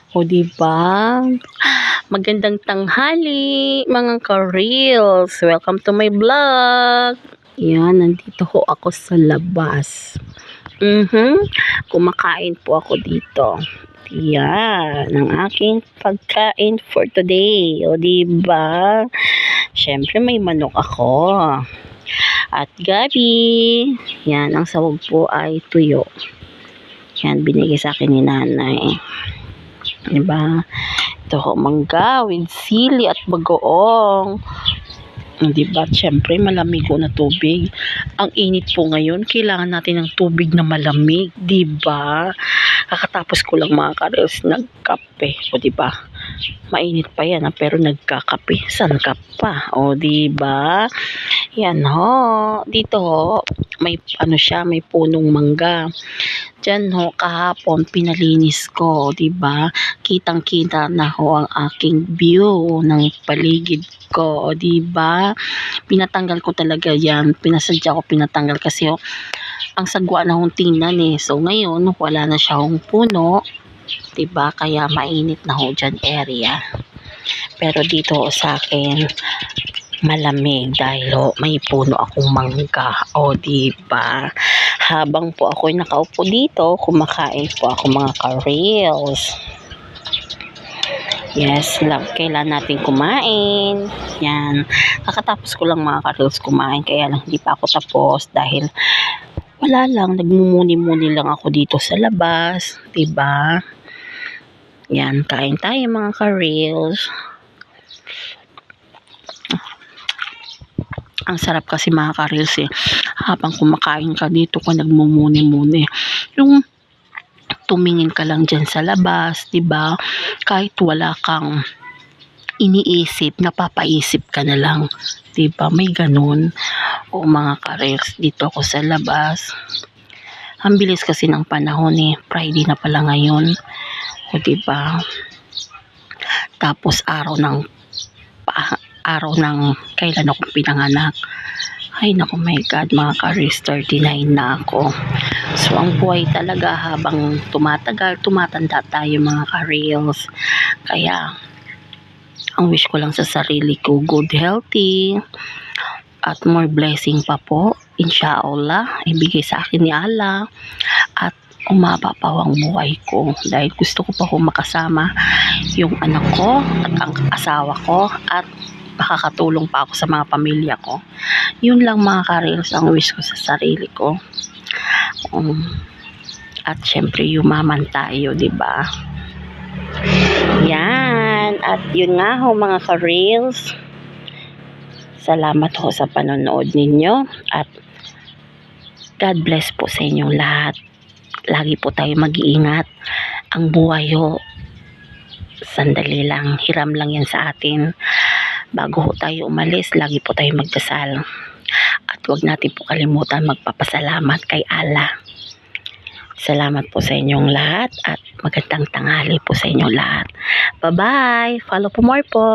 O diba? Magandang tanghali mga ka-reels. Welcome to my vlog. Yan, nandito ho ako sa labas. Kumakain po ako dito. Yan, ang aking pagkain for today. O diba? Syempre may manok ako. At gabi. Yan, ang sahog po ay tuyo. Yan, binigay sa akin ni nanay. Diba? Ito ho, mangga with sili at bagoong. Diba? Siyempre, malamig ho na tubig. Ang init po ngayon, kailangan natin ng tubig na malamig. Diba? Kakatapos ko lang mga ka-reels, nagkape. O diba? Mainit pa yan, pero nagkakape. San ka pa? O diba? Yan ho. Dito ho, may siya, may punong mangga. Diyan ho, kahapon pinalinis ko, 'di ba? Kitang-kita na ho ang aking view ng paligid ko, 'di ba? Pinatanggal ko talaga 'yan. Pinasadya ko pinatanggal kasi ho, ang sagwa na hong tingnan eh. So ngayon, wala na siya hong puno, 'di ba? Kaya mainit na ho diyan area. Pero dito ho sa akin, malamig dahil ho, may puno akong mangga. O diba? Habang po ako nakaupo dito, kumakain po ako mga ka-reels. Yes, love, kailan natin kumain. Yan. Kakatapos ko lang mga ka-reels kumain, kaya lang hindi pa ako tapos dahil wala lang, nagmumuni-muni lang ako dito sa labas. Diba? Yan, kain tayo mga ka-reels. Ang sarap kasi mga ka-reels eh. Habang kumakain ka dito ka nagmumuni-muni. Yung tumingin ka lang dyan sa labas, 'di ba? Kahit wala kang iniisip, napapaisip ka na lang. 'Di ba? May ganun. O mga ka-reels, dito ako sa labas. Ang bilis kasi ng panahon eh. Friday na pala ngayon. O 'di ba? Tapos araw ng kailan ako pinanganak. Ay naku, my God, mga ka-reels, 39 na ako. So ang buhay talaga habang tumatagal, tumatanda tayo mga ka-reels. Kaya ang wish ko lang sa sarili ko, good healthy at more blessing pa po. Inshallah, ibigay sa akin ni Allah at umaba pa ang buhay ko dahil gusto ko pa makasama yung anak ko at ang asawa ko at makakatulong pa ako sa mga pamilya ko. Yun lang mga ka-reels ang wish ko sa sarili ko. At syempre yumaman tayo, 'di ba? Yan, at yun nga ho mga ka-reels. Salamat ho sa panonood ninyo at God bless po sa inyong lahat. Lagi po tayo mag-iingat. Ang buhay ho, sandali lang, hiram lang yan sa atin. Bago ho tayo umalis, lagi po tayo magdasal. At huwag natin po kalimutan magpapasalamat kay Allah. Salamat po sa inyong lahat at magandang tanghali po sa inyong lahat. Bye-bye! Follow po more po!